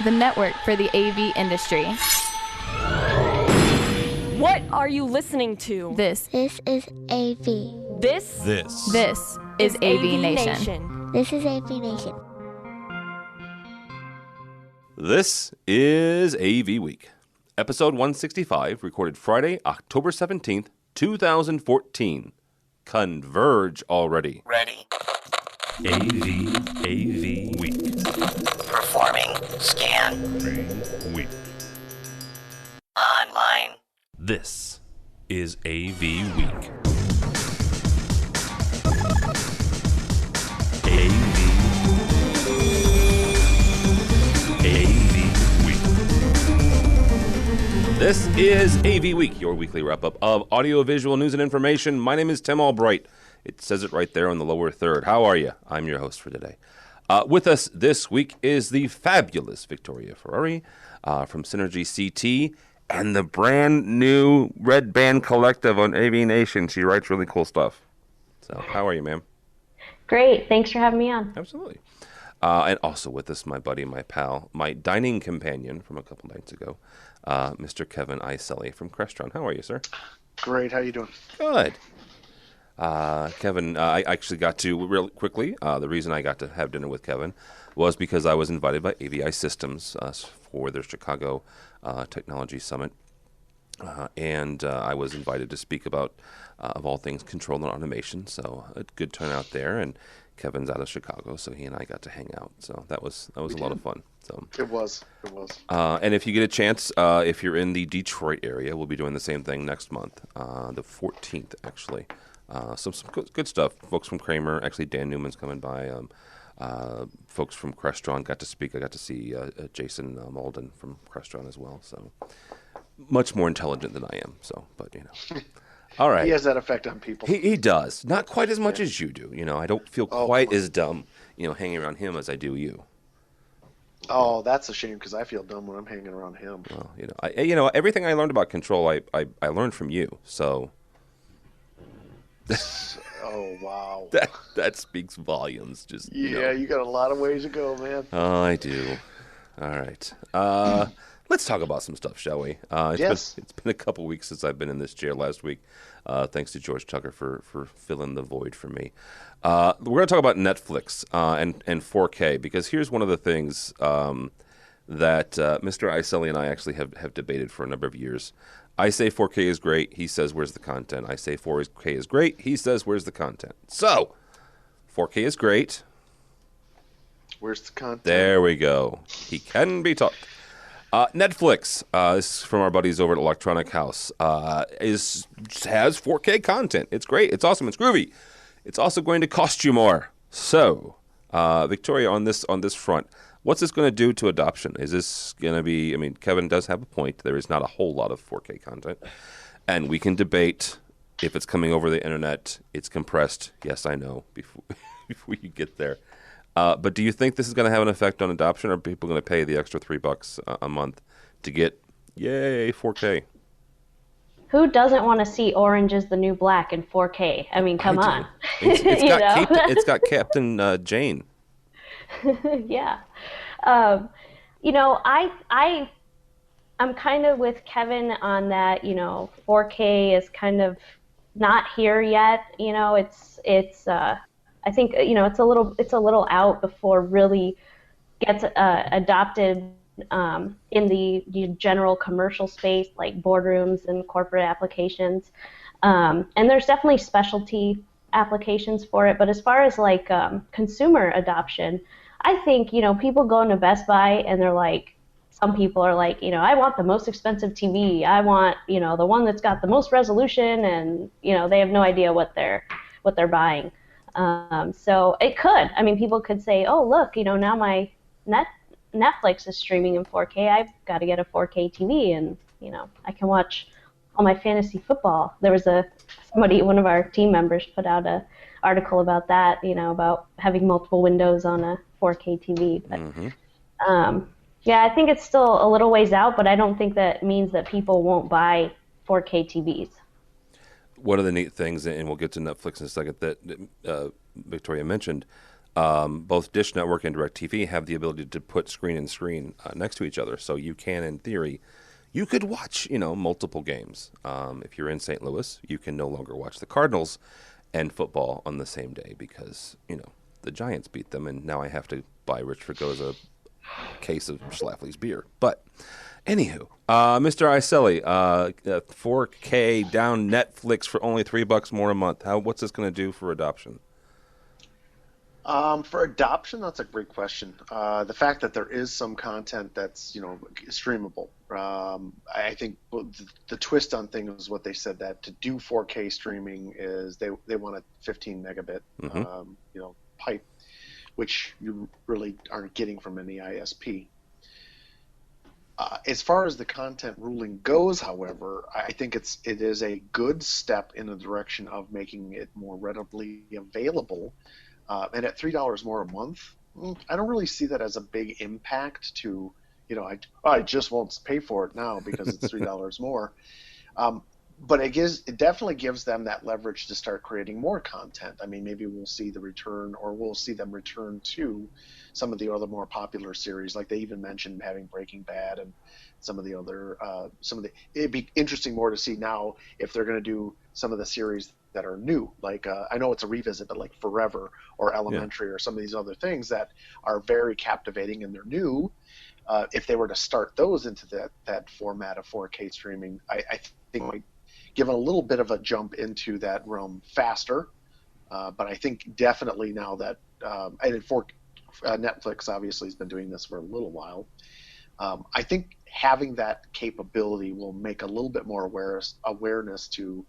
the network for the AV industry. What are you listening to? This is AV. This is AVNation. This is AVNation. This is AVWeek, episode 165, recorded Friday, October 17th, 2014. Converge already. Ready. AVWeek. Performing. Scan. Week. Online. This is AVWeek. This is AV Week, your weekly wrap-up of audiovisual news and information. My name is Tim Albright. It says it right there on the lower third. How are you? I'm your host for today. With us this week is the fabulous Victoria Ferrari from Synergy CT and the brand new Red Band Collective on AVNation. She writes really cool stuff. So how are you, ma'am? Great. Thanks for having me on. Absolutely. And also with us, my buddy, my pal, my dining companion from a couple nights ago, Mr. Kevin Iselli from Crestron. How are you, sir? Great. How you doing? Good. Kevin, I actually got to, real quickly, the reason I got to have dinner with Kevin was because I was invited by AVI Systems for their Chicago Technology Summit. And I was invited to speak about, of all things, control and automation. So a good turnout there. And Kevin's out of Chicago, so he and I got to hang out. So that was a lot of fun. So It was. and if you get a chance, if you're in the Detroit area, we'll be doing the same thing next month, the 14th, actually. Some good stuff. Folks from Kramer, actually Dan Newman's coming by. Folks from Crestron got to speak. I got to see Jason Malden from Crestron as well. So much more intelligent than I am. So, but you know. All right. He has that effect on people. He does. Not quite as much as you do. You know, I don't feel quite as dumb, hanging around him as I do you. Oh, that's a shame because I feel dumb when I'm hanging around him. Well, everything I learned about control, I learned from you. So. Oh, wow. That speaks volumes. You got a lot of ways to go, man. Oh, I do. All right. Let's talk about some stuff, shall we? Yes. It's been a couple weeks since I've been in this chair last week. Thanks to George Tucker for filling the void for me. We're going to talk about Netflix and 4K, because here's one of the things that Mr. Iselli and I actually have debated for a number of years. I say 4K is great. He says, where's the content? I say 4K is great. He says, where's the content? So, 4K is great. Where's the content? There we go. He can be taught. Netflix, this is from our buddies over at Electronic House, has 4K content. It's great. It's awesome. It's groovy. It's also going to cost you more. So, Victoria, on this front, what's this going to do to adoption? Is this going to be? I mean, Kevin does have a point. There is not a whole lot of 4K content, and we can debate if it's coming over the internet. It's compressed. Yes, I know. Before you get there. But do you think this is going to have an effect on adoption, or are people going to pay the extra $3 a month to get, 4K? Who doesn't want to see Orange is the New Black in 4K? I mean, come on. It's got Captain Jane. Yeah. I'm kind of with Kevin on that. 4K is kind of not here yet. I think it's a little out before really gets adopted in the general commercial space, like boardrooms and corporate applications. And there's definitely specialty applications for it. But as far as like consumer adoption, I think people go into Best Buy and they're like, some people are like, I want the most expensive TV. I want the one that's got the most resolution, and they have no idea what they're buying. So it could. I mean, people could say, oh, look, now my Netflix is streaming in 4K. I've got to get a 4K TV, and, I can watch all my fantasy football. There was one of our team members put out an article about that, about having multiple windows on a 4K TV. But, I think it's still a little ways out, but I don't think that means that people won't buy 4K TVs. One of the neat things, and we'll get to Netflix in a second, that Victoria mentioned, Both Dish Network and DirecTV have the ability to put screen and screen next to each other, so you can, in theory, you could watch multiple games. If you're in St. Louis, you can no longer watch the Cardinals and football on the same day because the Giants beat them, and now I have to buy Rich Fregosa case of Schlafly's beer. But anywho, Mr. Iselli, 4K down Netflix for only $3 more a month. What's this going to do for adoption? For adoption, that's a great question. The fact that there is some content that's streamable. I think the twist on things was what they said, that to do 4K streaming is they want a 15 megabit pipe, which you really aren't getting from any ISP. As far as the content ruling goes, however, I think it is a good step in the direction of making it more readily available. And at $3 more a month, I don't really see that as a big impact to, I just won't pay for it now because it's $3 more. But it definitely gives them that leverage to start creating more content. I mean, maybe we'll see the return, or we'll see them return to some of the other more popular series. Like they even mentioned having Breaking Bad and some of the other, it'd be interesting more to see now if they're going to do some of the series that are new. Like, I know it's a revisit, but like Forever or Elementary or some of these other things that are very captivating and they're new. If they were to start those into that format of 4K streaming, I think might give a little bit of a jump into that realm faster. But I think definitely now that Netflix obviously has been doing this for a little while, I think having that capability will make a little bit more awareness to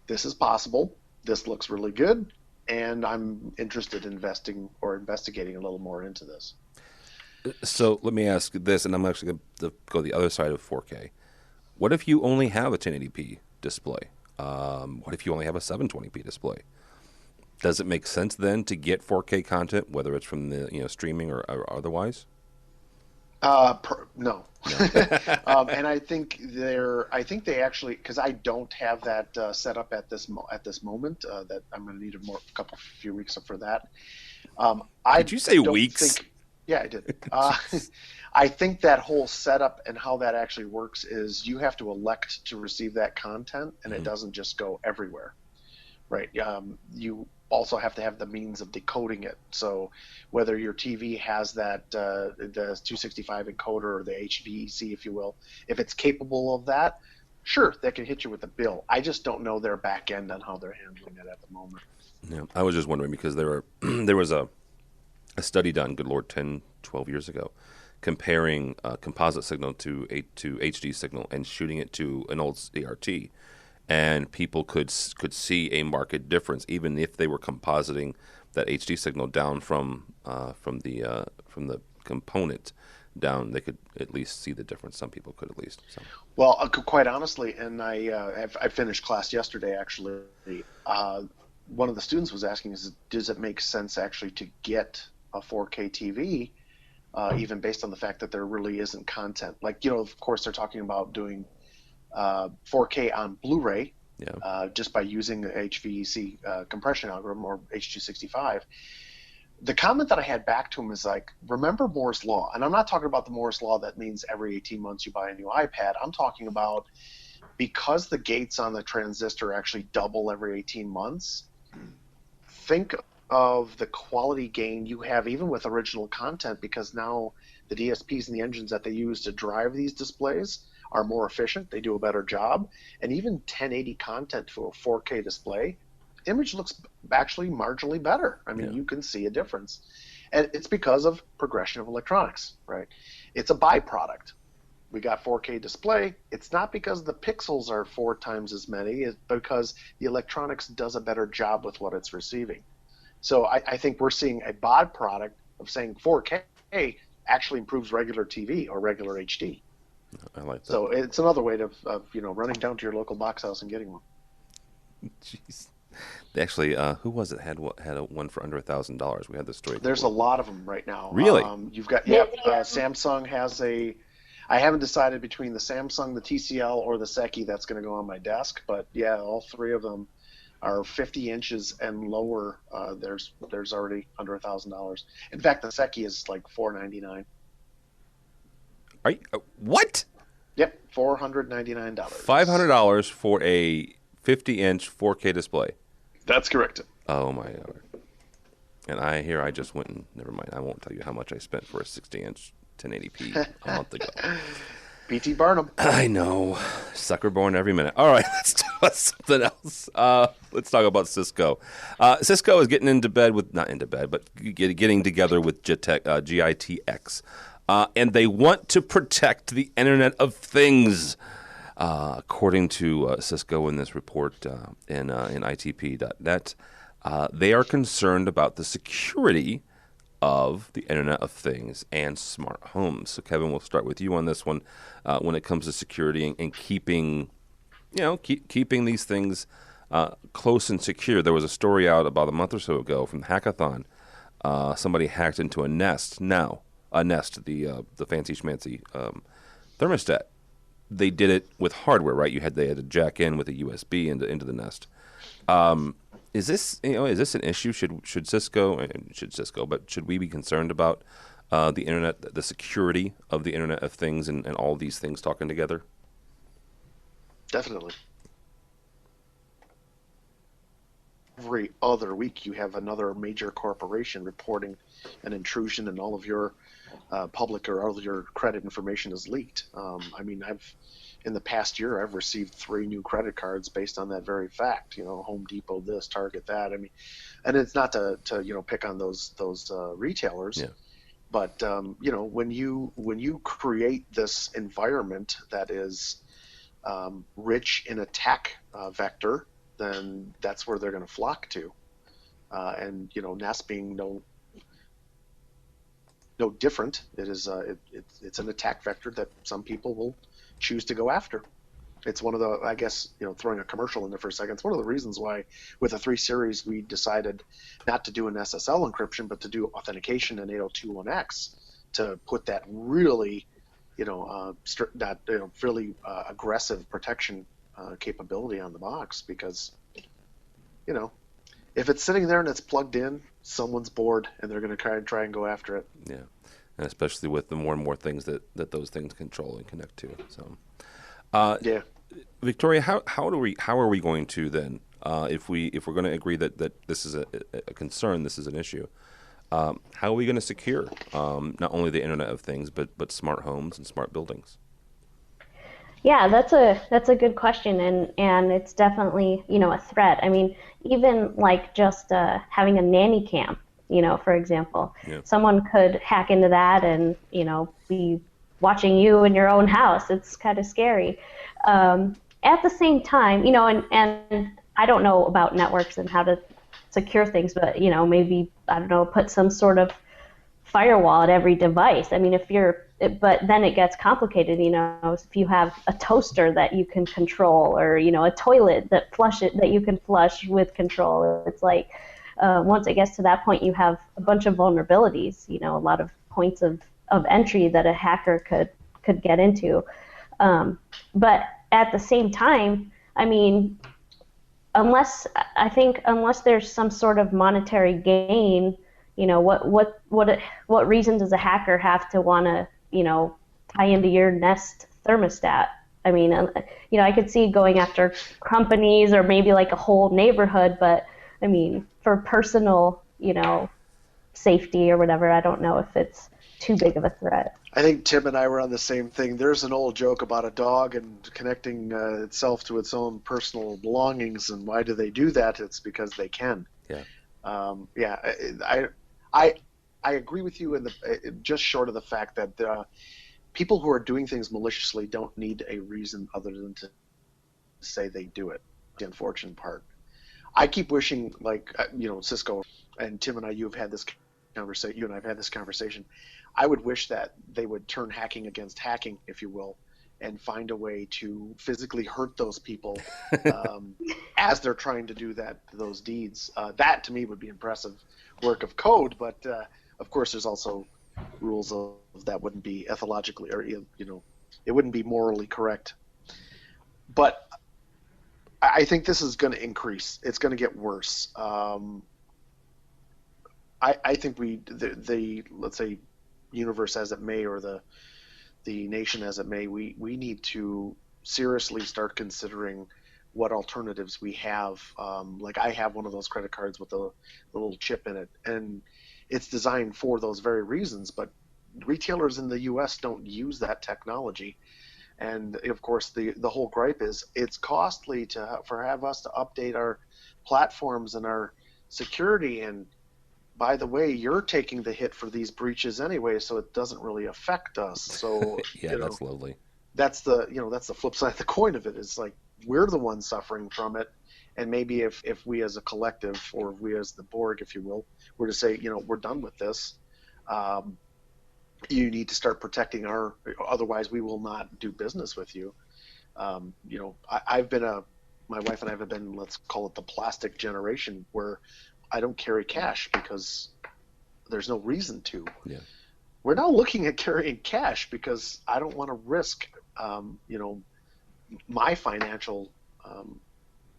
this is possible, this looks really good, and I'm interested in investigating a little more into this. So let me ask this, and I'm actually going to go the other side of 4K. What if you only have a 1080p display? What if you only have a 720p display? Does it make sense then to get 4K content, whether it's from the streaming or otherwise? No. And I think they actually, because I don't have that set up at this moment. That I'm going to need a few weeks for that. Did you say weeks? Yeah, I did. I think that whole setup and how that actually works is you have to elect to receive that content, and it doesn't just go everywhere, right? You also have to have the means of decoding it. So whether your TV has that the 265 encoder or the HVEC, if you will, if it's capable of that, sure, that can hit you with a bill. I just don't know their back end on how they're handling it at the moment. Yeah, I was just wondering because there was a study done, good Lord, 10, 12 years ago, comparing composite signal to HD signal and shooting it to an old CRT. And people could see a marked difference, even if they were compositing that HD signal down from the component down. They could at least see the difference. Some people could at least. So. Well, quite honestly, and I finished class yesterday. Actually, one of the students was asking, does it make sense actually to get a 4K TV, even based on the fact that there really isn't content? Like, of course, they're talking about doing 4K on Blu-ray, just by using the HVEC compression algorithm or H265. The comment that I had back to him is like, remember Moore's Law. And I'm not talking about the Moore's Law that means every 18 months you buy a new iPad. I'm talking about because the gates on the transistor actually double every 18 months, think of the quality gain you have even with original content, because now the DSPs and the engines that they use to drive these displays are more efficient. They do a better job. And even 1080 content to a 4K display, image looks actually marginally better. I mean, you can see a difference. And it's because of progression of electronics, right? It's a byproduct. We got 4K display. It's not because the pixels are 4 times as many. It's because the electronics does a better job with what it's receiving. So I think we're seeing a byproduct of saying 4K actually improves regular TV or regular HD. I like that. So it's another way of running down to your local box house and getting one. Jeez. Actually, who was it had a one for under $1,000? We had this story. There's a lot of them right now. Really? You've got Samsung has a. I haven't decided between the Samsung, the TCL, or the Seki that's going to go on my desk, but yeah, all three of them are 50 inches and lower. There's already under $1,000. In fact, the Secchi is like $499. Are you, what? Yep, $499. $500 for a 50-inch 4K display. That's correct. Oh my God! And I just went and never mind. I won't tell you how much I spent for a 60-inch 1080p a month ago. P.T. Barnum. I know, sucker born every minute. All right, let's talk about something else. Let's talk about Cisco. Cisco is getting into bed with not into bed, but getting together with GITX. And they want to protect the Internet of Things, according to Cisco in this report in ITP.net. They are concerned about the security of the Internet of Things and smart homes. So, Kevin, we'll start with you on this one. When it comes to security and keeping, keeping these things close and secure. There was a story out about a month or so ago from the hackathon. Somebody hacked into a Nest. The fancy schmancy thermostat. They did it with hardware, right? They had to jack in with a USB into the Nest. Is this an issue? Should we be concerned about the internet, the security of the Internet of Things, and all these things talking together? Definitely. Every other week, you have another major corporation reporting an intrusion, and all of your public or all of your credit information is leaked. In the past year, I've received 3 new credit cards based on that very fact. Home Depot this, Target that. And it's not to pick on those retailers. Yeah. But when you create this environment that is rich in attack vector, then that's where they're going to flock to. And Nest being no different. It is it's an attack vector that some people will choose to go after. It's one of the, I guess, throwing a commercial in there for a second, it's one of the reasons why with the 3 series we decided not to do an SSL encryption, but to do authentication in 802.1x to put that really, really aggressive protection capability on the box, because, if it's sitting there and it's plugged in, someone's bored and they're going to try and go after it. Yeah. And especially with the more and more things that those things control and connect to. So, yeah, Victoria, how are we going to then, if we're going to agree that this is a concern, this is an issue, how are we going to secure not only the Internet of Things but smart homes and smart buildings? Yeah, that's a good question, and it's definitely a threat. Even like just having a nanny cam. For example, someone could hack into that and, be watching you in your own house. It's kind of scary. At the same time, and I don't know about networks and how to secure things, but, maybe, I don't know, put some sort of firewall at every device. But then it gets complicated, if you have a toaster that you can control, or, a toilet that you can flush with control. It's like, once it gets to that point, you have a bunch of vulnerabilities, a lot of points of entry that a hacker could get into. But at the same time, unless there's some sort of monetary gain, what reason does a hacker have to want to, tie into your Nest thermostat? I could see going after companies or maybe like a whole neighborhood, but for personal, safety or whatever, I don't know if it's too big of a threat. I think Tim and I were on the same thing. There's an old joke about a dog and connecting itself to its own personal belongings, and why do they do that? It's because they can. Yeah. I agree with you just short of the fact that people who are doing things maliciously don't need a reason other than to say they do it. The unfortunate part. I keep wishing, Cisco and Tim and I, you and I have had this conversation. I would wish that they would turn hacking against hacking, if you will, and find a way to physically hurt those people as they're trying to do those deeds. That to me would be impressive work of code, but of course there's also rules of that wouldn't be ethologically, or it wouldn't be morally correct. But I think this is going to increase. It's going to get worse. I think the let's say universe as it may, or the nation as it may, we need to seriously start considering what alternatives we have. Like I have one of those credit cards with the little chip in it, and it's designed for those very reasons, but retailers in the US don't use that technology. And of course the whole gripe is it's costly to have us to update our platforms and our security, and by the way, you're taking the hit for these breaches anyway, so it doesn't really affect us. So yeah, that's lovely. That's the flip side of the coin of it. Is like we're the ones suffering from it, and maybe if we as a collective, or we as the Borg, if you will, were to say, we're done with this, you need to start protecting otherwise we will not do business with you. I've been my wife and I have been, let's call it the plastic generation, where I don't carry cash because there's no reason to. Yeah. We're now looking at carrying cash because I don't want to risk, my financial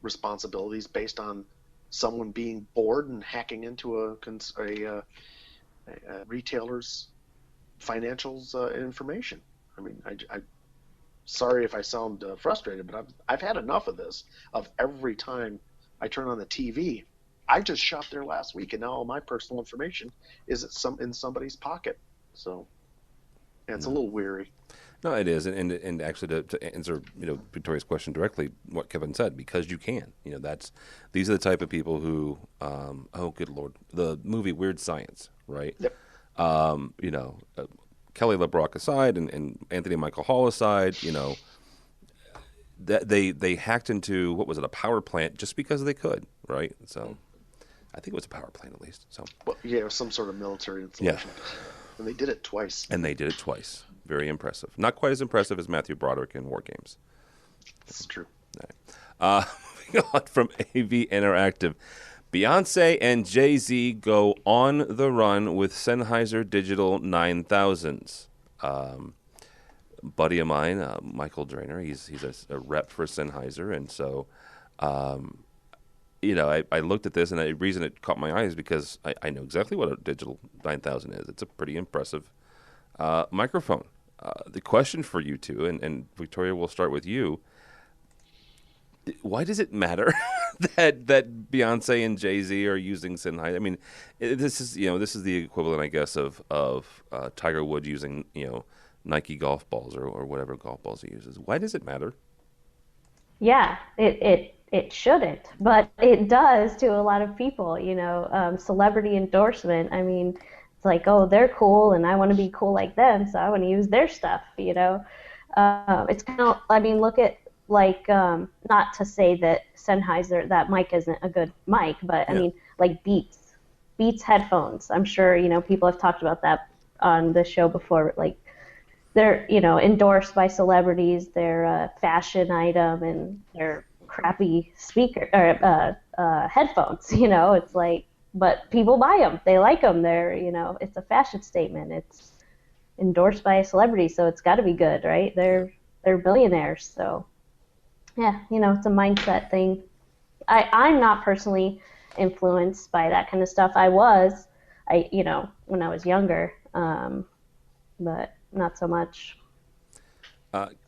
responsibilities based on someone being bored and hacking into a retailer's financials information. I mean, I sorry if I sound frustrated, but I've had enough of this. Of every time I turn on the TV, I just shopped there last week, and now all my personal information is in somebody's pocket. So, yeah, it's a little weary. No, it is, and actually to answer Victoria's question directly, what Kevin said, because you can, these are the type of people who, oh good Lord, the movie Weird Science, right? Yep. Kelly LeBrock aside, and Anthony Michael Hall aside, that they hacked into, what was it, a power plant just because they could, right? So I think it was a power plant at least. So well, yeah, some sort of military installation. Yeah. And they did it twice. Very impressive. Not quite as impressive as Matthew Broderick in War Games. That's true. Right. Moving on from AV Interactive. Beyonce and Jay-Z go on the run with Sennheiser Digital 9000s. Buddy of mine, Michael Drainer, he's a rep for Sennheiser, and so I looked at this, and the reason it caught my eye is because I know exactly what a Digital 9000 is. It's a pretty impressive microphone. The question for you two, and Victoria, we'll start with you. Why does it matter that Beyonce and Jay-Z are using Sennheiser? I mean, this is the equivalent, I guess, of Tiger Woods using Nike golf balls or whatever golf balls he uses. Why does it matter? Yeah, it shouldn't, but it does to a lot of people. Celebrity endorsement. I mean, it's like, oh, they're cool, and I want to be cool like them, so I want to use their stuff. It's kind of, I mean, look at, like, not to say that Sennheiser, that mic isn't a good mic, but I mean, like Beats headphones. I'm sure people have talked about that on the show before. Like, they're endorsed by celebrities. They're a fashion item, and they're crappy speaker or headphones. It's like, but people buy them. They like them. They're it's a fashion statement. It's endorsed by a celebrity, so it's got to be good, right? They're billionaires, so. Yeah, it's a mindset thing. I'm not personally influenced by that kind of stuff. I was, when I was younger, but not so much.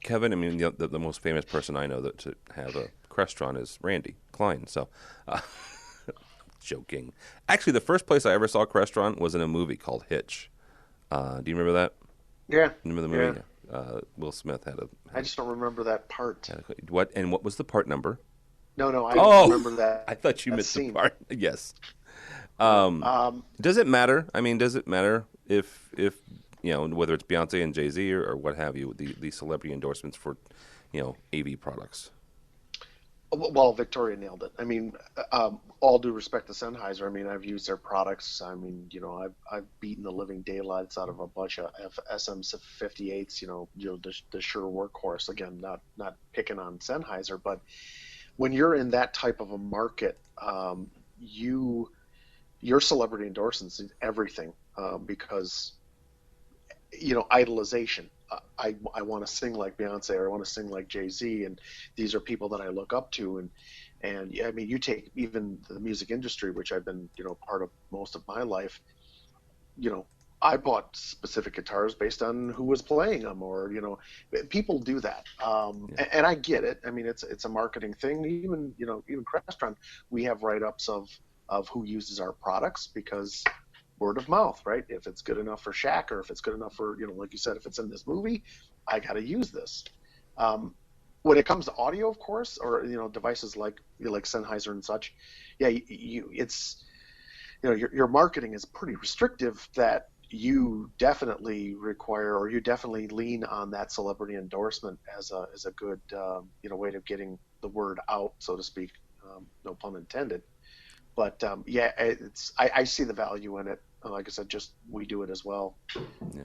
Kevin, I mean, the most famous person I know that to have a Crestron is Randy Klein. So, joking. Actually, the first place I ever saw Crestron was in a movie called Hitch. Do you remember that? Yeah. Remember the movie? Yeah. Will Smith had I just don't remember that part. What was the part number? No, I don't remember that. I thought you missed the part. Yes. Does it matter? I mean, does it matter if whether it's Beyonce and Jay-Z or what have you, the celebrity endorsements for AV products? Well, Victoria nailed it. I mean, all due respect to Sennheiser, I mean, I've used their products. I mean, I've beaten the living daylights out of a bunch of SM58s, the sure workhorse. Again, not picking on Sennheiser, but when you're in that type of a market, your celebrity endorsements is everything, because, idolization. I want to sing like Beyonce, or I want to sing like Jay-Z, and these are people that I look up to. And yeah, I mean, you take even the music industry, which I've been, part of most of my life. I bought specific guitars based on who was playing them, or people do that, and I get it. I mean, it's a marketing thing. Even Crestron, we have write-ups of who uses our products because word of mouth, right? If it's good enough for Shaq, or if it's good enough for like you said, if it's in this movie, I got to use this. When it comes to audio, of course, or devices like Sennheiser and such, yeah, your marketing is pretty restrictive. That you definitely require, or you definitely lean on that celebrity endorsement as a good way of getting the word out, so to speak. No pun intended. But yeah, I see the value in it. Like I said, just we do it as well. Yeah.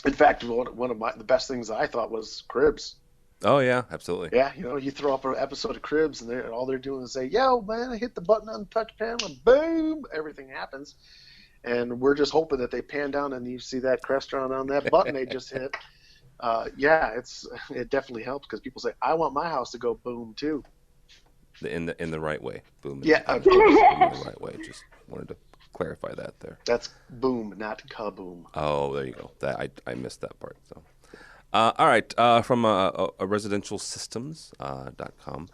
In fact, one of the best things I thought was Cribs. Oh yeah, absolutely. Yeah, you throw up an episode of Cribs, and all they're doing is say, "Yo, man, I hit the button on the touch panel, and boom, everything happens." And we're just hoping that they pan down and you see that Crestron on that button they just hit. Yeah, it definitely helps, because people say, "I want my house to go boom too." In the right way, boom. Yeah, in the right way. Just wanted to clarify that there. That's boom, not kaboom. Oh, there you go. That I missed that part. So, all right. From a residentialsystems.com,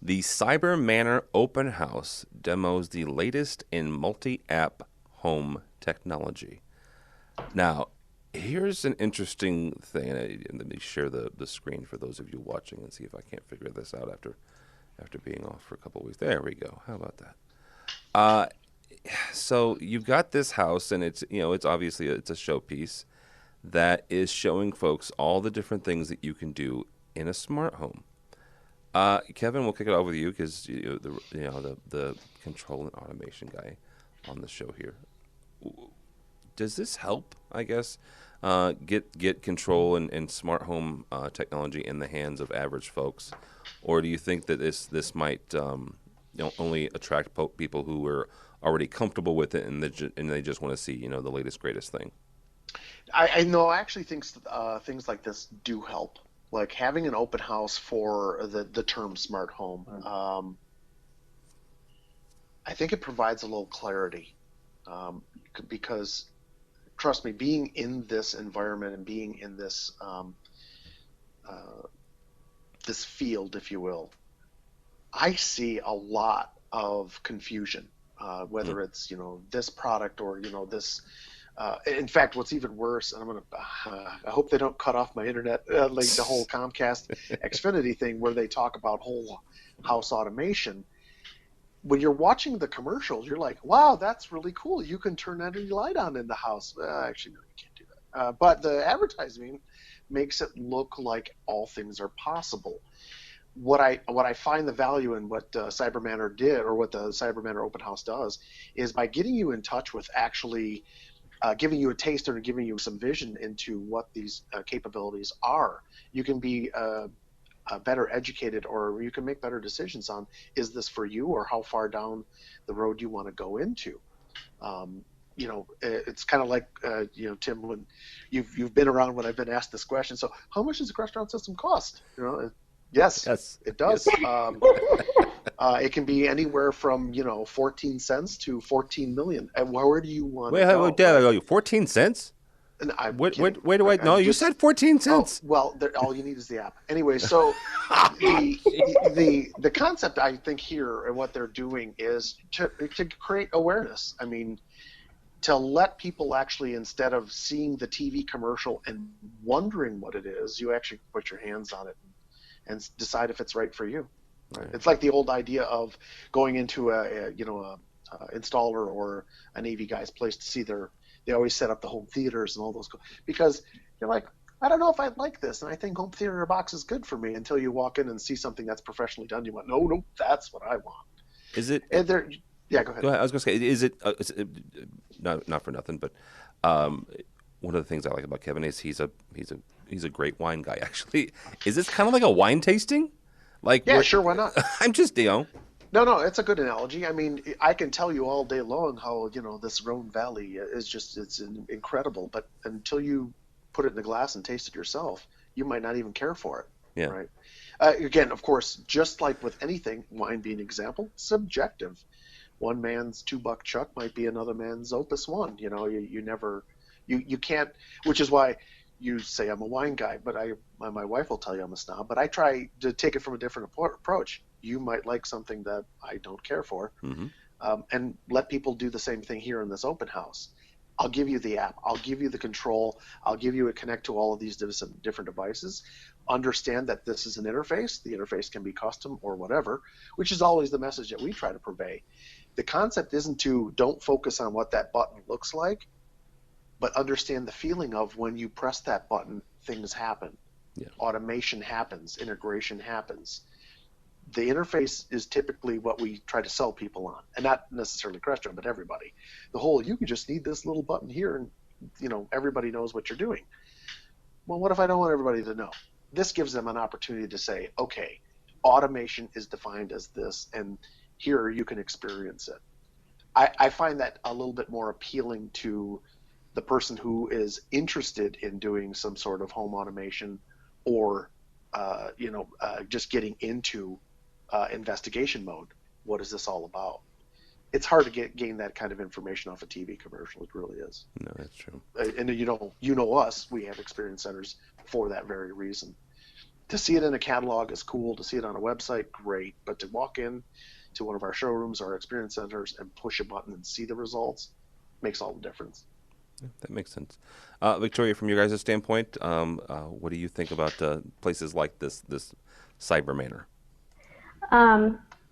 the Cyber Manor Open House demos the latest in multi-app home technology. Now, here's an interesting thing. And let me share the screen for those of you watching and see if I can't figure this out after being off for a couple of weeks. There we go. How about that? So you've got this house, and it's obviously it's a showpiece that is showing folks all the different things that you can do in a smart home. Kevin, we'll kick it over to you, because the control and automation guy on the show here. Does this help, I guess, get control and smart home technology in the hands of average folks, or do you think that this might only attract people who are already comfortable with it and they just want to see the latest greatest thing? I know. I actually think things like this do help, like having an open house for the term smart home. I think it provides a little clarity, because trust me, being in this environment and being in this this field, if you will, I see a lot of confusion, whether it's this product or this. In fact, what's even worse, and I hope they don't cut off my internet, like the whole Comcast Xfinity thing, where they talk about whole house automation. When you're watching the commercials, you're like, wow, that's really cool. You can turn any light on in the house. Actually, no, you can't do that. But the advertising makes it look like all things are possible. What I find the value in what Cyber Manor did, or what the Cyber Manor Open House does, is by getting you in touch with actually giving you a taster and giving you some vision into what these capabilities are. You can be better educated, or you can make better decisions on, is this for you, or how far down the road you want to go into. It's kind of like Tim, when you've been around when I've been asked this question. So how much does a Crestron system cost? Yes, it does. Yes. It can be anywhere from 14 cents to 14 million. And where do you want to go? Wait, Dad, 14 cents? Where do I? No, you said 14 cents. Oh, well, all you need is the app. Anyway, so the concept, I think, here, and what they're doing is to create awareness. I mean, to let people actually, instead of seeing the TV commercial and wondering what it is, you actually put your hands on it and decide if it's right for you. Right. It's like the old idea of going into a installer or an AV guy's place to see they always set up the home theaters and all those, because you're like, I don't know if I like this, and I think home theater box is good for me, until you walk in and see something that's professionally done. You went, no, that's what I want. Is it? And yeah, go ahead. I was going to say, is it not for nothing, but one of the things I like about Kevin is he's a great wine guy. Actually, is this kind of like a wine tasting? Like, yeah, sure, why not? I'm just No, it's a good analogy. I mean, I can tell you all day long how this Rhone Valley is it's incredible, but until you put it in the glass and taste it yourself, you might not even care for it. Yeah. Right. Again, of course, just like with anything, wine being an example, subjective. One man's $2 Chuck might be another man's Opus One. You know, you can't. Which is why you say I'm a wine guy, but my wife will tell you I'm a snob. But I try to take it from a different approach. You might like something that I don't care for, and let people do the same thing here in this open house. I'll give you the app. I'll give you the control. I'll give you a connect to all of these different devices. Understand that this is an interface. The interface can be custom or whatever, which is always the message that we try to purvey. The concept isn't don't focus on what that button looks like, but understand the feeling of when you press that button, things happen. Yeah. Automation happens. Integration happens. The interface is typically what we try to sell people on, and not necessarily Crestron, but everybody. The whole, you just need this little button here, and everybody knows what you're doing. Well, what if I don't want everybody to know? This gives them an opportunity to say, okay, automation is defined as this, and here you can experience it. I find that a little bit more appealing to the person who is interested in doing some sort of home automation, or just getting into investigation mode. What is this all about? It's hard to gain that kind of information off a TV commercial. It really is. No, that's true. And you know us. We have experience centers for that very reason. To see it in a catalog is cool. To see it on a website, great. But to walk in to one of our showrooms or experience centers and push a button and see the results makes all the difference. Yeah, that makes sense. Victoria, from your guys' standpoint, what do you think about places like this Cyber Manor?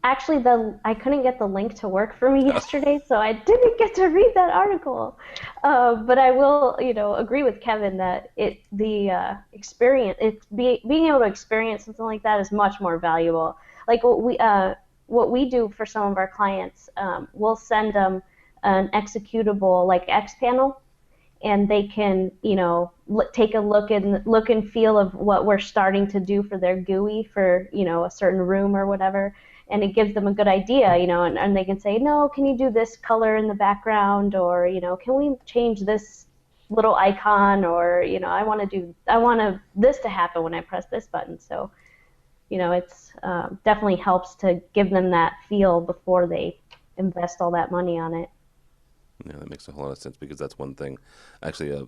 Actually, I couldn't get the link to work for me yesterday, so I didn't get to read that article. But I will, agree with Kevin that the experience, being able to experience something like that is much more valuable. Like what we do for some of our clients, we'll send them an executable like X panel, and they can, take a look and feel of what we're starting to do for their GUI for, a certain room or whatever. And it gives them a good idea, and they can say, no, can you do this color in the background? Or, can we change this little icon? Or, I want this to happen when I press this button. So, it's definitely helps to give them that feel before they invest all that money on it. Yeah, that makes a whole lot of sense, because that's one thing. Actually,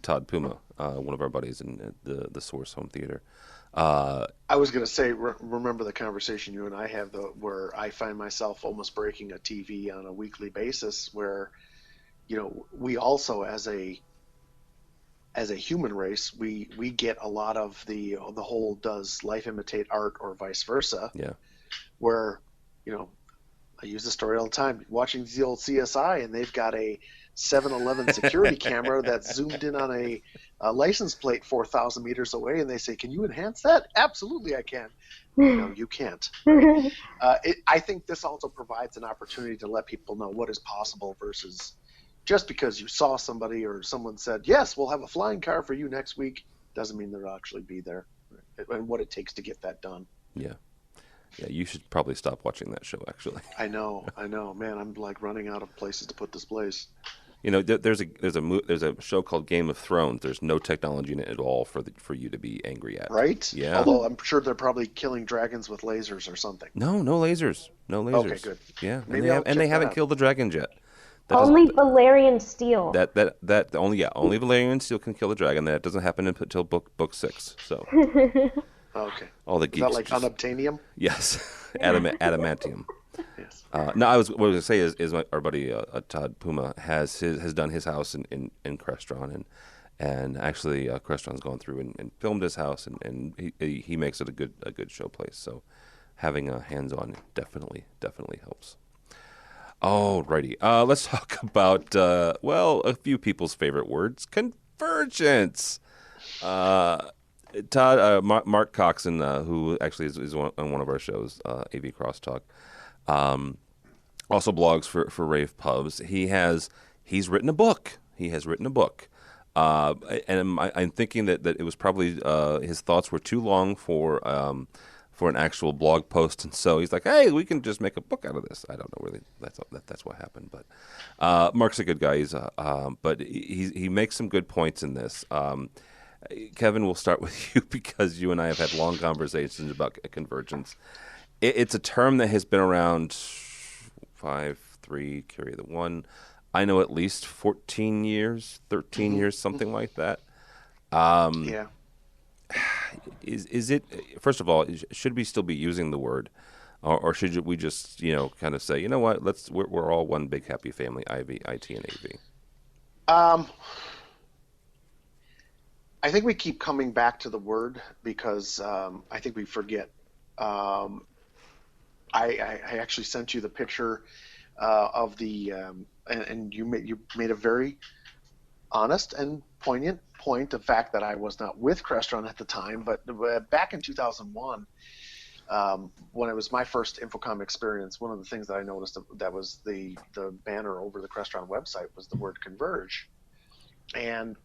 Todd Puma, one of our buddies in the Source Home Theater. I was going to say, remember the conversation you and I have, where I find myself almost breaking a TV on a weekly basis, where, we also as a human race, we get a lot of the whole does life imitate art or vice versa. Yeah. Where, I use the story all the time, watching the old CSI, and they've got a 7-Eleven security camera that's zoomed in on a license plate 4,000 meters away, and they say, can you enhance that? Absolutely, I can. No, you can't. Right? I think this also provides an opportunity to let people know what is possible, versus just because you saw somebody or someone said, yes, we'll have a flying car for you next week, doesn't mean they'll actually be there, right? And what it takes to get that done. Yeah. Yeah, you should probably stop watching that show, actually. I know. Man, I'm like running out of places to put displays. There's a show called Game of Thrones. There's no technology in it at all for you to be angry at. Right? Yeah. Although I'm sure they're probably killing dragons with lasers or something. No lasers. No lasers. Okay, good. Yeah, Maybe and they haven't killed the dragons yet. Only Valerian steel. Only Valerian steel can kill the dragon. That doesn't happen until book 6. So. Okay. All the geeks. Is that like unobtainium? Yes, adamantium. Yes. No, what I was going to say is our buddy Todd Puma has done his house in Crestron, and actually Crestron's gone through and filmed his house, and he makes it a good show place. So having a hands-on definitely helps. Alrighty, let's talk about a few people's favorite words: convergence. Todd, Mark Coxon, who actually is on one of our shows, AV Crosstalk, also blogs for Rave Pubs. He's written a book. And I'm thinking that it was probably his thoughts were too long for for an actual blog post, and so he's like, "Hey, we can just make a book out of this." I don't know really that's what happened, but Mark's a good guy. He's but he makes some good points in this. Kevin, we'll start with you because you and I have had long conversations about convergence. It's a term that has been around 5-3 carry the 1. I know at least 14 years, 13 years, something like that. Yeah. Is it, first of all, should we still be using the word, or should we just kind of say, you know what, we're all one big happy family, IV, IT, and AV? I think we keep coming back to the word because I think we forget. I actually sent you the picture of the and you made a very honest and poignant point, the fact that I was not with Crestron at the time, but back in 2001, when it was my first Infocom experience, one of the things that I noticed that was the banner over the Crestron website was the word Converge, and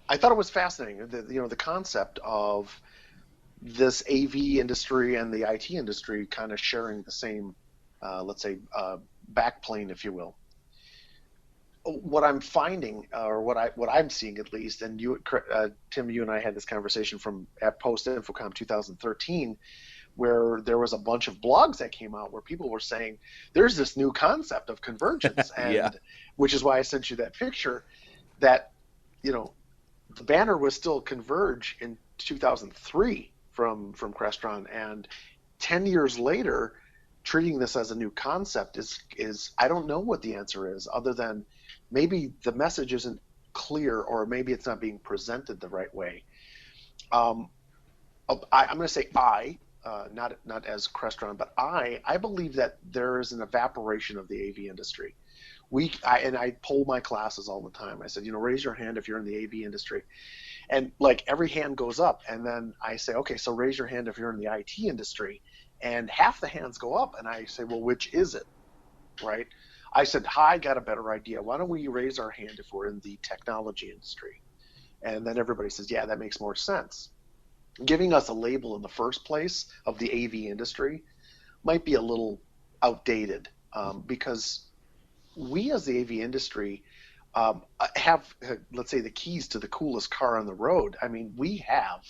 I thought it was fascinating. The concept of this AV industry and the IT industry kind of sharing the same, let's say, backplane, if you will. What I'm finding, or what I'm seeing at least, and you, Tim, you and I had this conversation from at post Infocom 2013, where there was a bunch of blogs that came out where people were saying there's this new concept of convergence, and yeah. Which is why I sent you that picture. That the banner was still Converge in 2003 from Crestron, and 10 years later, treating this as a new concept is I don't know what the answer is, other than maybe the message isn't clear, or maybe it's not being presented the right way. I'm going to say not as Crestron, but I believe that there is an evaporation of the AV industry. I poll my classes all the time. I said, raise your hand if you're in the AV industry. And like every hand goes up, and then I say, okay, so raise your hand if you're in the IT industry. And half the hands go up, and I say, well, which is it, right? I said, I got a better idea. Why don't we raise our hand if we're in the technology industry? And then everybody says, yeah, that makes more sense. Giving us a label in the first place of the AV industry might be a little outdated, because we as the AV industry have, let's say, the keys to the coolest car on the road. I mean, we have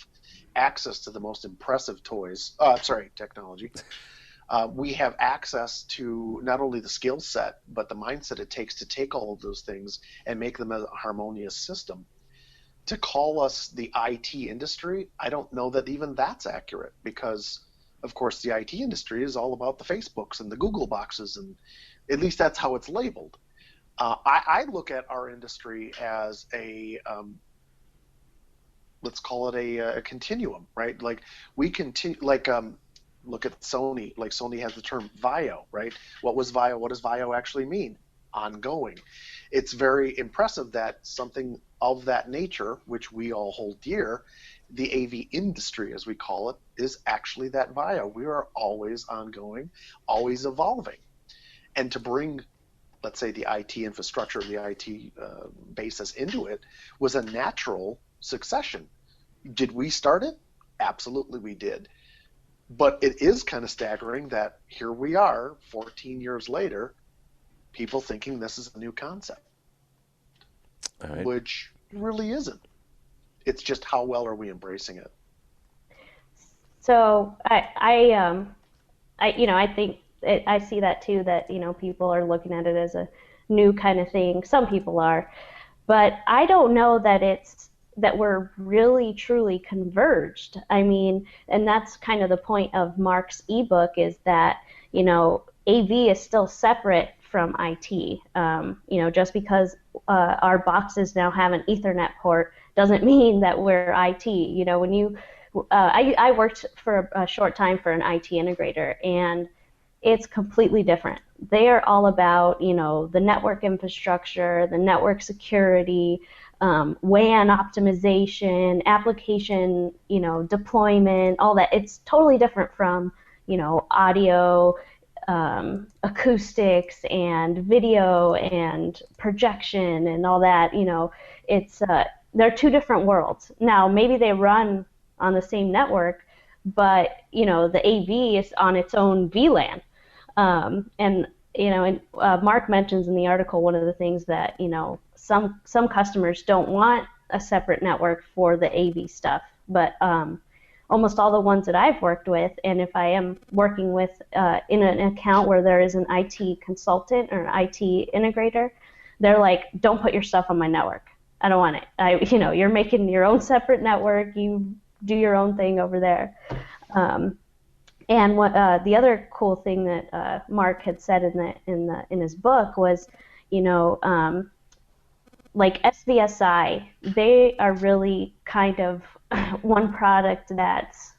access to the most impressive technology. We have access to not only the skill set, but the mindset it takes to take all of those things and make them a harmonious system. To call us the IT industry, I don't know that even that's accurate, because, of course, the IT industry is all about the Facebooks and the Google boxes, and at least that's how it's labeled. I look at our industry as let's call it a continuum, right? Like we continue, look at Sony. Like Sony has the term VIO, right? What was VIO? What does VIO actually mean? Ongoing. It's very impressive that something of that nature, which we all hold dear, the AV industry, as we call it, is actually that VIO. We are always ongoing, always evolving. And to bring, let's say, the IT infrastructure, the IT basis into it was a natural succession. Did we start it? Absolutely we did. But it is kind of staggering that here we are 14 years later, people thinking this is a new concept. All right. Which really isn't. It's just how well are we embracing it? So I think I see that too, that people are looking at it as a new kind of thing. Some people are, but I don't know that we're really truly converged. I mean, and that's kind of the point of Mark's ebook, is that AV is still separate from IT. Just because our boxes now have an Ethernet port doesn't mean that we're IT. I worked for a short time for an IT integrator, and it's completely different. They are all about, the network infrastructure, the network security, WAN optimization, application, deployment, all that. It's totally different from, audio, acoustics, and video, and projection, and all that. They're two different worlds. Now, maybe they run on the same network, but the AV is on its own VLAN. Mark mentions in the article one of the things that some customers don't want a separate network for the AV stuff, but almost all the ones that I've worked with, and if I am working with in an account where there is an IT consultant or an IT integrator, they're like, don't put your stuff on my network. I don't want it. You're making your own separate network. You do your own thing over there. And what the other cool thing that Mark had said in his book was, like SVSI, they are really kind of one product that's,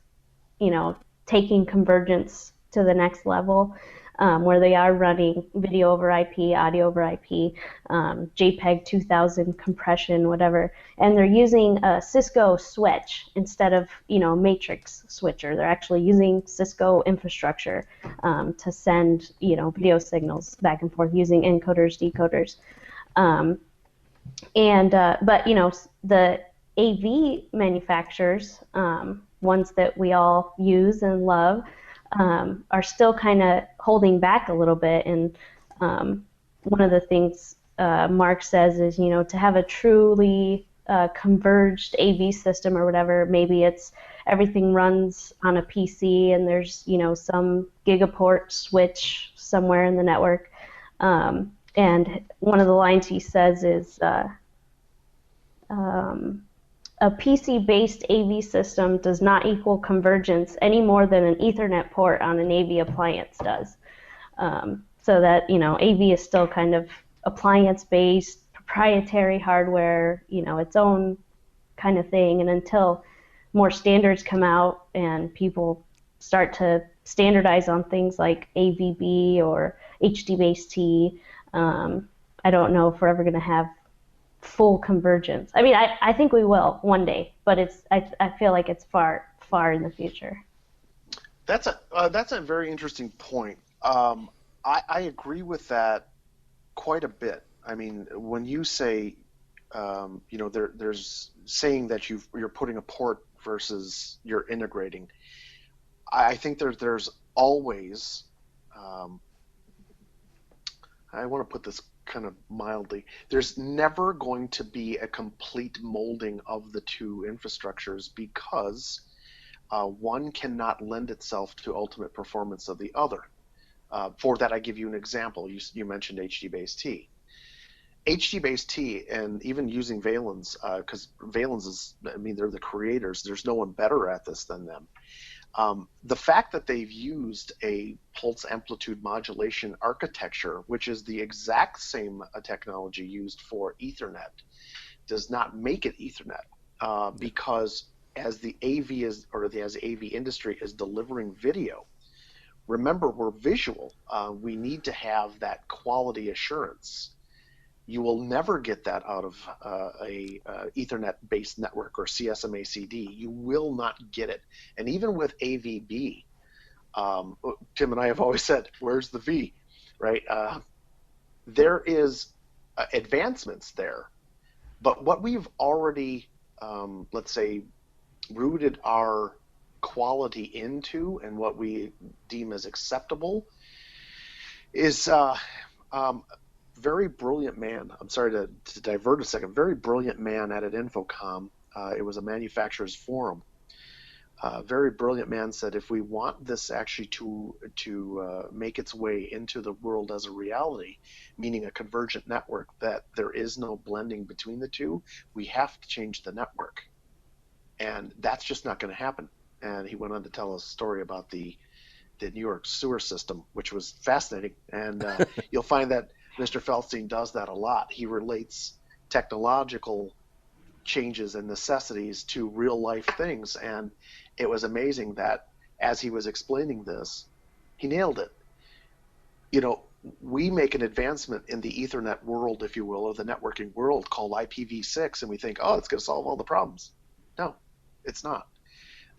taking Convergence to the next level, where they are running video over IP, audio over IP, JPEG 2000 compression, whatever, and they're using a Cisco switch instead of, matrix switcher. They're actually using Cisco infrastructure to send, video signals back and forth using encoders, decoders. But the AV manufacturers, ones that we all use and love, are still kind of holding back a little bit. And one of the things Mark says is, to have a truly converged AV system or whatever, maybe it's everything runs on a PC and there's, some gigaport switch somewhere in the network. And one of the lines he says is, a PC-based AV system does not equal convergence any more than an Ethernet port on an AV appliance does. So that, AV is still kind of appliance-based, proprietary hardware, its own kind of thing. And until more standards come out and people start to standardize on things like AVB or HD-based-T, I don't know if we're ever going to have full convergence. I mean, I think we will one day, but I feel like it's far in the future. That's a very interesting point. I agree with that quite a bit. I mean, when you say, there's saying that you're putting a port versus you're integrating, I think there's always, I want to put this kind of mildly, there's never going to be a complete molding of the two infrastructures because one cannot lend itself to ultimate performance of the other. For that, I give you an example. You mentioned HD-based-T. HD-based-T, and even using Valens, because Valens is, they're the creators. There's no one better at this than them. The fact that they've used a pulse amplitude modulation architecture, which is the exact same technology used for Ethernet, does not make it Ethernet, because as the AV industry is delivering video, remember, we're visual. We need to have that quality assurance. You will never get that out of a Ethernet-based network or CSMA-CD. You will not get it. And even with AVB, Tim and I have always said, where's the V, right? There is advancements there. But what we've already, let's say, rooted our quality into and what we deem as acceptable is very brilliant man. I'm sorry to divert a second. Very brilliant man at Infocom. It was a manufacturer's forum. Very brilliant man said, if we want this actually to make its way into the world as a reality, meaning a convergent network, that there is no blending between the two, we have to change the network. And that's just not going to happen. And he went on to tell us a story about the New York sewer system, which was fascinating. And you'll find that Mr. Feldstein does that a lot. He relates technological changes and necessities to real life things. And it was amazing that as he was explaining this, he nailed it. We make an advancement in the Ethernet world, if you will, or the networking world called IPv6, and we think, oh, it's going to solve all the problems. No, it's not.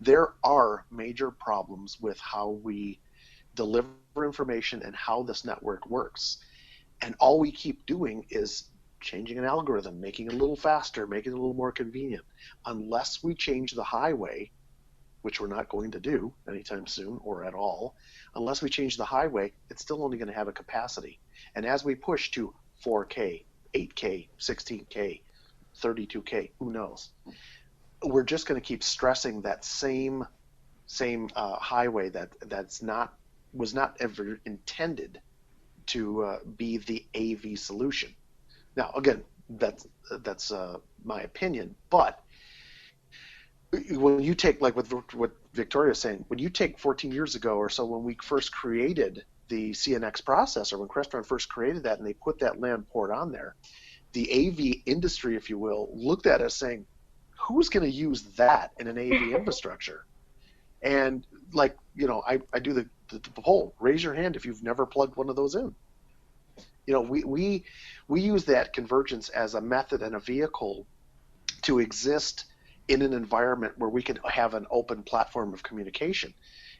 There are major problems with how we deliver information and how this network works. And all we keep doing is changing an algorithm, making it a little faster, making it a little more convenient. Unless we change the highway, which we're not going to do anytime soon or at all, unless we change the highway, it's still only going to have a capacity. And as we push to 4K, 8K, 16K, 32K, who knows? We're just going to keep stressing that same highway was not ever intended to be the AV solution. Now, again, that's my opinion, but when you take, like what Victoria's saying, when you take 14 years ago or so, when we first created the CNX processor, when Crestron first created that and they put that LAN port on there, the AV industry, if you will, looked at us saying, who's going to use that in an AV infrastructure? And like, I do the poll, raise your hand if you've never plugged one of those in. We use that convergence as a method and a vehicle to exist in an environment where we can have an open platform of communication.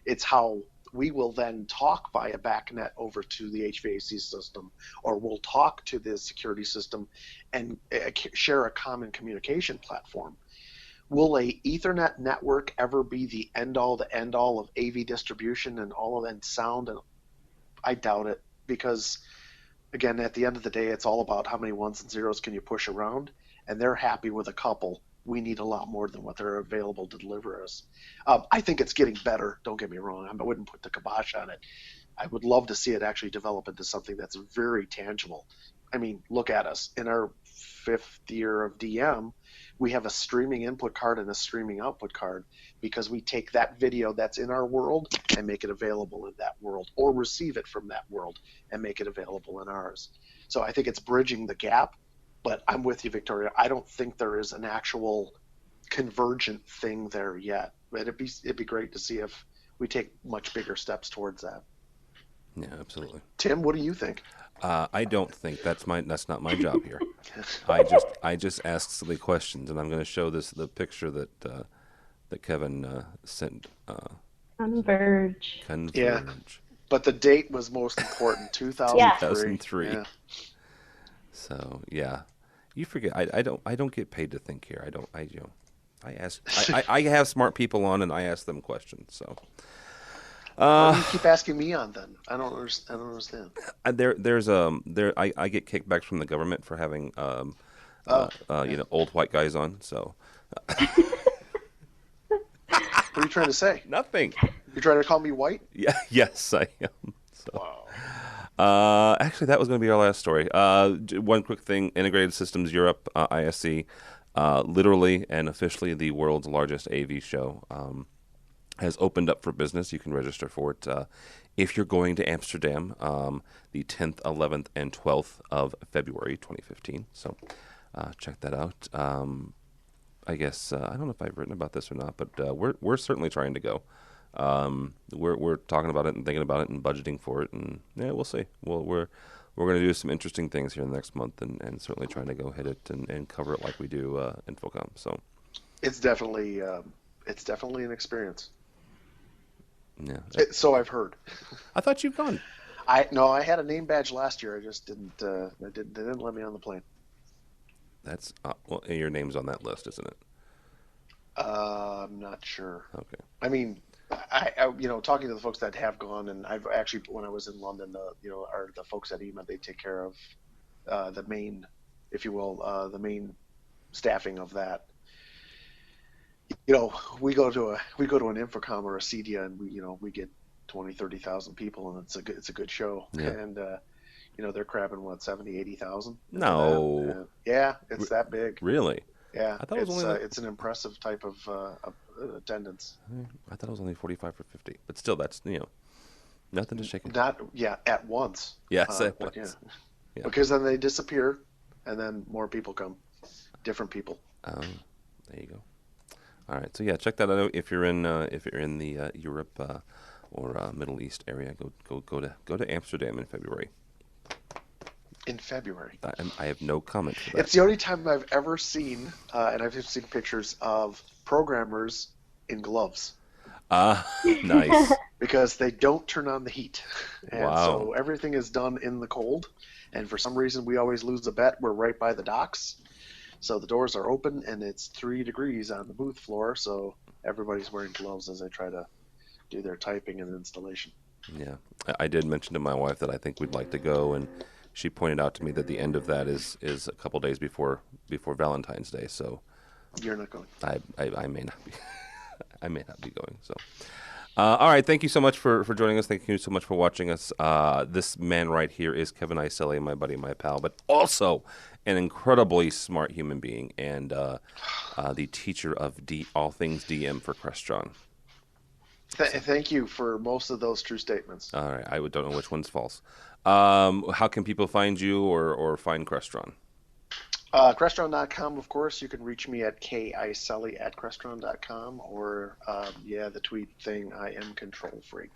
It's how we will then talk via BACnet over to the HVAC system, or we'll talk to the security system and share a common communication platform. Will a Ethernet network ever be the end-all of AV distribution and all of that sound? And I doubt it, because, again, at the end of the day, it's all about how many ones and zeros can you push around, and they're happy with a couple. We need a lot more than what they're available to deliver us. I think it's getting better. Don't get me wrong. I wouldn't put the kibosh on it. I would love to see it actually develop into something that's very tangible. I mean, look at us. In our 5th year of DM, we have a streaming input card and a streaming output card, because we take that video that's in our world and make it available in that world, or receive it from that world and make it available in ours. So I think it's bridging the gap. But I'm with you, Victoria. I don't think there is an actual convergent thing there yet. But it'd be great to see if we take much bigger steps towards that. Yeah, absolutely. Tim, what do you think? I don't think that's not my job here. I just ask silly questions, and I'm going to show the picture that Kevin sent. Converge. Yeah, but the date was most important. 2003. Yeah. So yeah, you forget. I don't get paid to think here. I have smart people on, and I ask them questions. So. Why do you keep asking me on then? I don't understand. I get kickbacks from the government for having old white guys on. So. What are you trying to say? Nothing. You're trying to call me white? Yeah. Yes, I am. So. Wow. Actually, that was going to be our last story. One quick thing: Integrated Systems Europe, ISC, literally and officially the world's largest AV show. Has opened up for business. You can register for it if you're going to Amsterdam the 10th, 11th, and 12th of February 2015. So check that out. I guess I don't know if I've written about this or not, but we're certainly trying to go. We're talking about it and thinking about it and budgeting for it, and yeah, we'll see. We're going to do some interesting things here in the next month, and certainly trying to go hit it and cover it like we do Infocom. So it's definitely an experience. Yeah. So I've heard. I thought you've gone. I had a name badge last year. I just didn't. They didn't let me on the plane. That's your name's on that list, isn't it? I'm not sure. Okay. I mean, I talking to the folks that have gone, and I've actually, when I was in London, the folks at EMA, they take care of the main, if you will, the main staffing of that. We go to an Infocom or a CEDIA, and we get 20,000-30,000 people, and it's a good show. Yeah. And they're crabbing 70,000-80,000. No. Yeah, it's that big. Really? Yeah. I thought it was only it's an impressive type of attendance. I thought it was only 45 or 50, but still, that's nothing to shake. At once. Yes, at once. Yeah. Because then they disappear, and then more people come, different people. There you go. All right, so yeah, check that out if you're in the Europe or Middle East area. Go to Amsterdam in February. In February. I have no comment for that. It's the only time I've ever seen, and I've seen pictures of programmers in gloves. Nice. Because they don't turn on the heat, and wow. So everything is done in the cold. And for some reason, we always lose a bet. We're right by the docks. So the doors are open, and it's 3 degrees on the booth floor. So everybody's wearing gloves as they try to do their typing and installation. Yeah, I did mention to my wife that I think we'd like to go, and she pointed out to me that the end of that is a couple days before Valentine's Day. So you're not going. I may not be. I may not be going. So, all right. Thank you so much for joining us. Thank you so much for watching us. This man right here is Kevin Iselli, my buddy, my pal, but also an incredibly smart human being and the teacher of all things DM for Crestron. Thank you for most of those true statements. All right. I don't know which one's false. How can people find you or find Crestron? Crestron.com, of course. You can reach me at kiselli@crestron.com or, the tweet thing, I am Control Freak.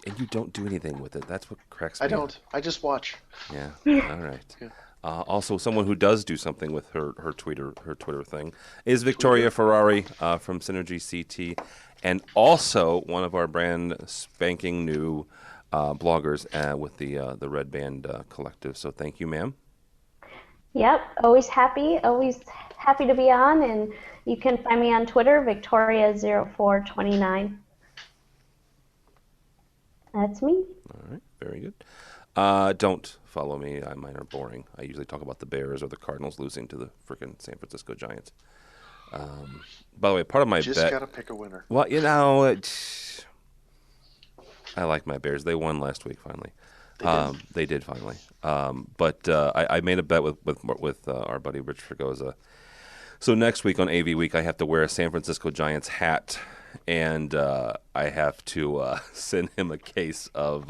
And you don't do anything with it. That's what cracks me I don't. I just watch. Yeah. All right. Yeah. Also, someone who does do something with her Twitter thing is Victoria Ferrari from Synergy CT, and also one of our brand spanking new bloggers with the Red Band Collective. So thank you, ma'am. Yep, always happy to be on, and you can find me on Twitter, Victoria0429. That's me. All right, very good. Don't follow me. Mine are boring. I usually talk about the Bears or the Cardinals losing to the freaking San Francisco Giants. By the way, part of my just bet. Gotta pick a winner. Well, I like my Bears. They won last week finally. They did finally. But I made a bet with our buddy Rich Fregosa. So next week on AVWeek, I have to wear a San Francisco Giants hat, and I have to send him a case of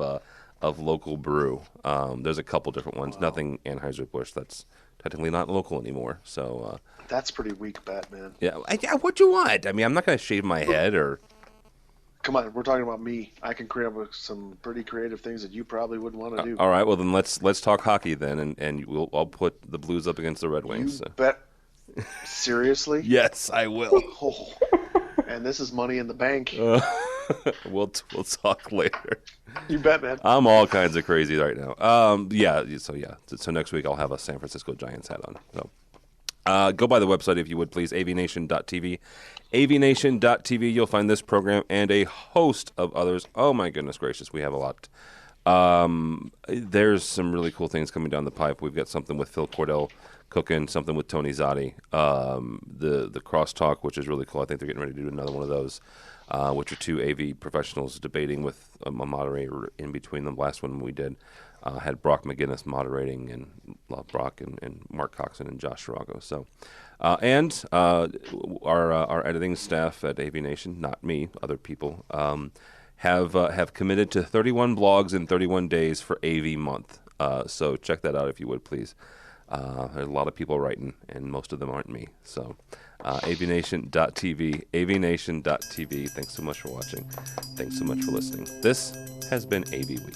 local brew. There's a couple different ones. Wow. Nothing Anheuser-Busch. That's technically not local anymore. So that's pretty weak bet, man. Yeah. What you want? I mean, I'm not going to shave my head or. Come on, we're talking about me. I can create some pretty creative things that you probably wouldn't want to do. All right, well then let's talk hockey then, and I'll put the Blues up against the Red Wings. You bet. Seriously? Yes, I will. Oh. And this is Money in the Bank. We'll talk later. You bet, man. I'm all kinds of crazy right now. So next week I'll have a San Francisco Giants hat on. So. Go by the website if you would, please, AVNation.tv. AVNation.tv, you'll find this program and a host of others. Oh, my goodness gracious, we have a lot. There's some really cool things coming down the pipe. We've got something with Phil Cordell cooking, something with Tony Zotti, the crosstalk, which is really cool. I think they're getting ready to do another one of those, which are two AV professionals debating with a moderator in between them. Last one we did. Had Brock McGinnis moderating, and love Brock and Mark Coxon and Josh Shirago. So, and our editing staff at AVNation, not me, other people, have committed to 31 blogs in 31 days for AV month. So check that out if you would, please. There's a lot of people writing, and most of them aren't me. So, AVNation.tv, AVNation.tv. Thanks so much for watching. Thanks so much for listening. This has been AV Week.